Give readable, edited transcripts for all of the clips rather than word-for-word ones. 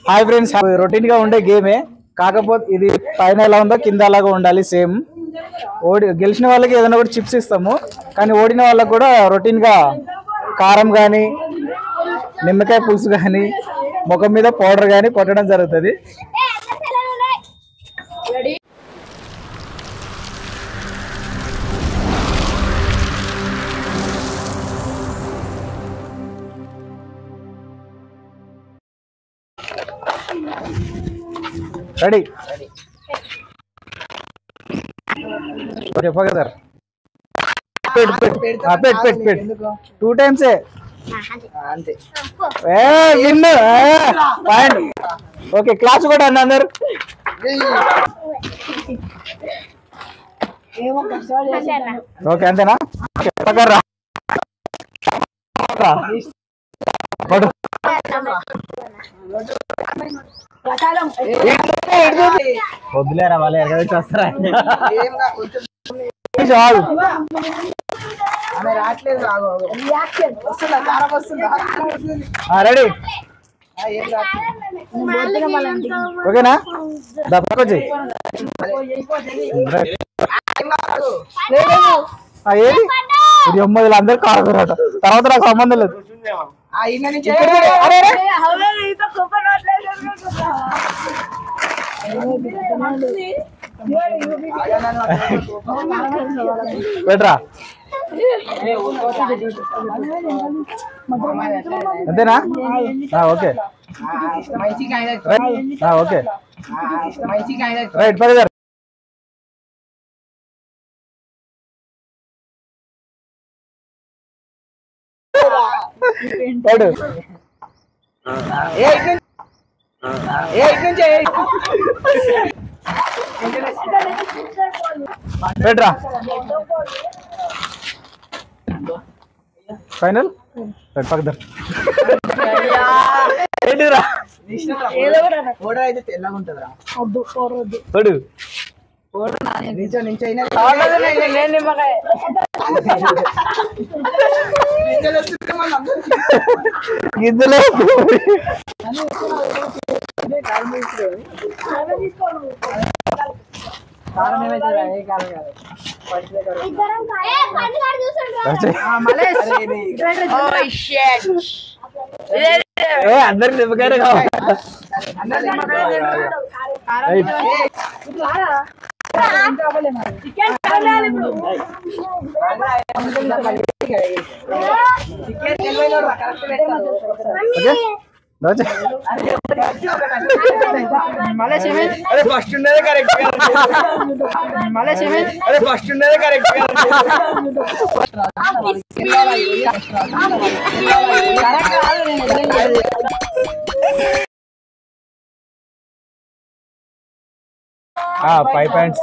Hi friends, routine గా ఉండే గేమే. కాకపోతే ఇది పైన ఎలా ఉందో కింద అలాగా ఉండాలి సేమ్. గెలిచిన వాళ్ళకి ఏదైనా కూడా చిప్స్ ఇస్తాము, కానీ ఓడిన వాళ్ళకి కూడా రొటీన్ గా కారం కానీ నిమ్మకాయ పులుసు కానీ ముఖం మీద పౌడర్ కానీ కొట్టడం జరుగుతుంది. Ready? Okay okay sir. Put 2 times okay. Class కూడా అన్న అందరు ఓకే అంతేనా? వద్దులేరా వాళ్ళు ఎక్కడ వస్తారా? రెడీ? ఓకేనా? పక్కొచ్చి ఏది ఇది అమ్మది అందరు కారట. తర్వాత నాకు సంబంధం లేదు. పెట్టరా అంతేనా? Okay okay right. పది గారు పెట్టరా ఫైనల్ పక్కన ఏంటిరా? గిద్దలే అందరికి నిమ్మకాయ కావాలి. ఫస్ట్ ఉండేది కరెక్ట్. ఫస్ట్ ఉండేది కరెక్ట్. ఫైవ్ పాయింట్స్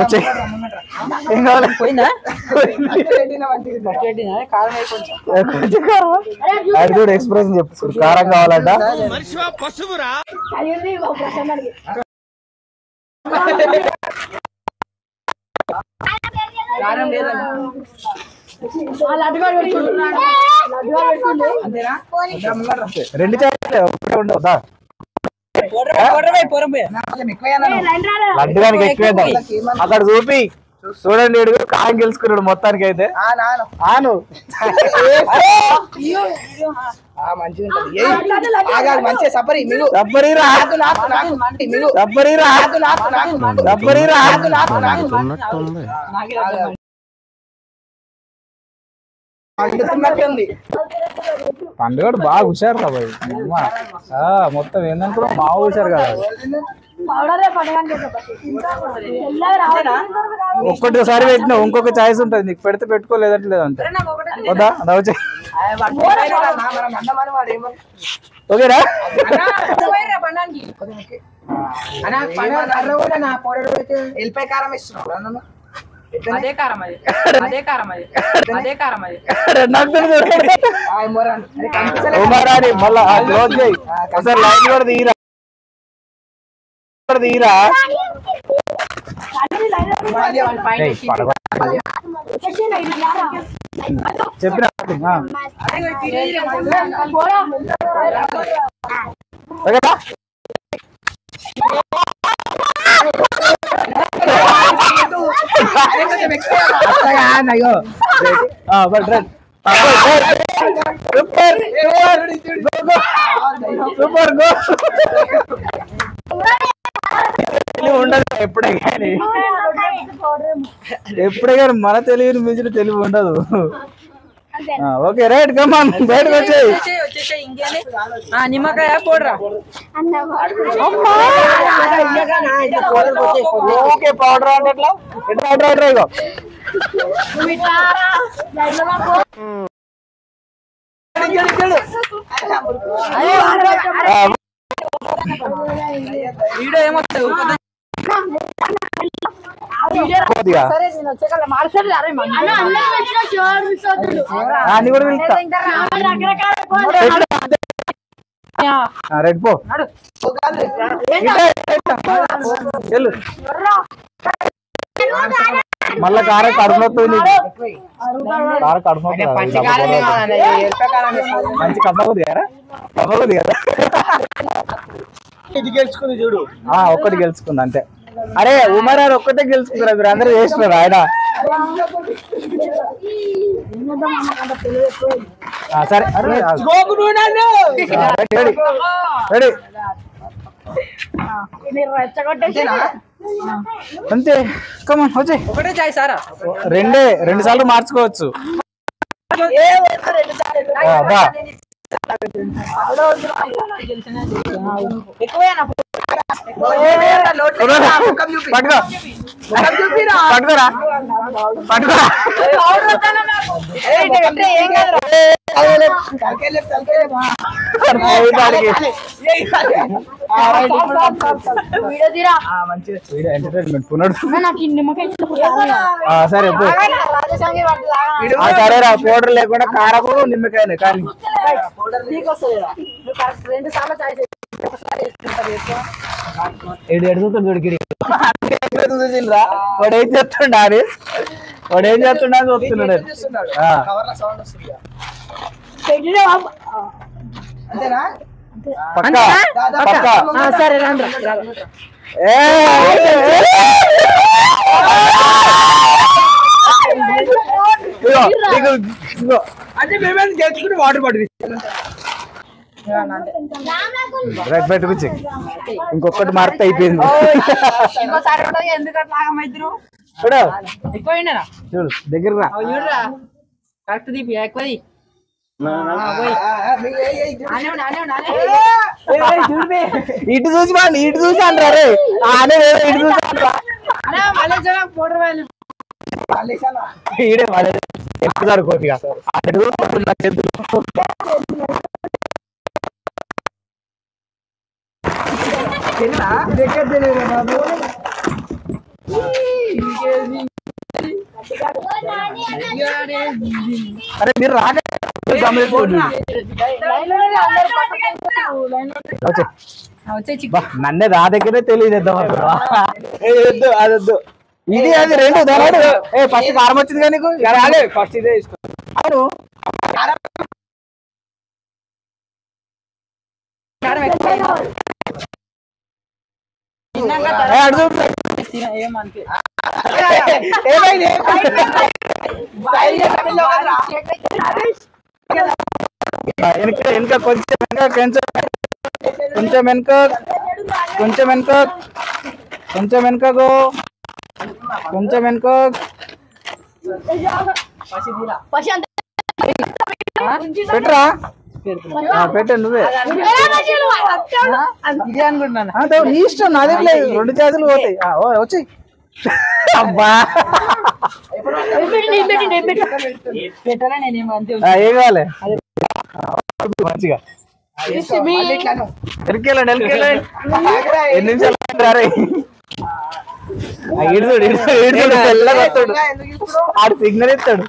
వచ్చాయి. ఏం కావాలి? అది కూడా ఎక్స్ప్రెషన్ చెప్పు. కారం కావాలంట. రెండు ఉండవుదా? లడ్డుగానికి ఎక్కువ అక్కడ చూపి చూడండి. కాయం గెలుచుకున్నాడు మొత్తానికి. అయితే ఆను పండుగ బాగా హుషారు కాబట్టి మొత్తం ఏందనుకో బాగా హుషారు కదా. ఒక్కటిసారి పెట్టినా ఇంకొక ఛాయిస్ ఉంటుంది నీకు. పెడితే పెట్టుకోలేదంటే లేదంటే వద్దా? అదా వచ్చి ఓకేనా? ఎల్లిపాయ కారం ఇస్తున్నావు. అదే కారం అది, అదే కారం అది, అదే కారం అది. మళ్ళా క్లోజ్ చేయి. అసలు లైన్ కూడా తీరా తీరా చెప్పిన ఓకేనా సూపర్ గో ఉండదు ఎప్పుడే కానీ మన తెలివిని మించిన తెలివి ఉండదు. ఓకే రైట్ కమాన్ బయటకు వచ్చేయి. నిమ్మకాయ పోడరా ఓకే పౌడర్ అంటే ఎట్లా పౌడర్ ఇగో అన్ని కూడా పిలుస్తా రెడ్ పో మళ్ళా కార కడుపునొస్తుంది కార కడుపునొస్తుంది మంచి కమ్మగుంది కదా కమ్మగుంది కదా ఇది గెలుచుకుంది చూడు ఒక్కటి గెలుచుకుంది అంతే. అరే ఉమర్ గారు ఒక్కటే గెలుచుకున్నారు మీరు అందరూ చేస్తున్నారు ఆయన సరే రెడీ అంతే కమాన్ వచ్చే ఒకటే చాయ్ సారా 2 సార్లు మార్చుకోవచ్చు. పట్టుకోరా పట్టుకోరా సరే సరేరా పౌడర్ లేకుండా కారము నిమ్మకాయనే కానీ వాడు ఏం చెప్తుండా అని వాడు ఏం చేస్తుండ అని వస్తున్నాడు. సరే అంటే మేమేం గెలుచుకుని వాటర్ బాటిల్ బయటకు ఇంకొకటి మార్పు అయిపోయింది. చూడు దగ్గర కరెక్ట్ దీపి ఎక్కువ ఇటు చూసి ఇటు చూసి అంటారు ఆనే ఇటు చూసి అంటారా ఈడే ఎక్కుతారు కొద్దిగా అటు అరే మీరు రాక నన్నే రా దగ్గరే తెలియదు అదొద్దు ఇది అది 2 ధరడు ఫస్ట్ కారం వచ్చింది కానీ నీకు రాలే ఫస్ట్ ఇదే ఇష్టం అవును వెనక కొంచెం వెనక కొంచెం వెనకకు కొంచెం వెనక పెట్టరా పెట్ట నువ్వే ఇదే అనుకుంటున్నాను. నీ ఇష్టం నాదే లేదు 2 చేతులు పోతాయి వచ్చి అబ్బా ఏం కావాలి మంచిగా ఎరికెళ్ళండి ఎన్ని నిమిషాలు తెల్లగొస్తాడు ఆడు సిగ్నల్ ఇస్తాడు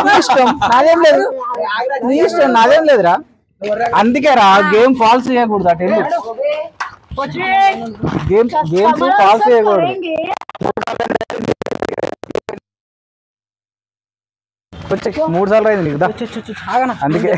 నీ ఇష్టం నాదేం లేదు, నీ ఇష్టం నాదేం లేదురా. అందుకే రా గేమ్ ఫాల్స్ చేయకూడదు. అటు గేమ్స్ ఫాల్స్ చేయకూడదు. వచ్చి 3 సార్లు అయింది నీకు. అందుకే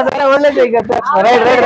సరే వదిలేసి రైట్ రైట్.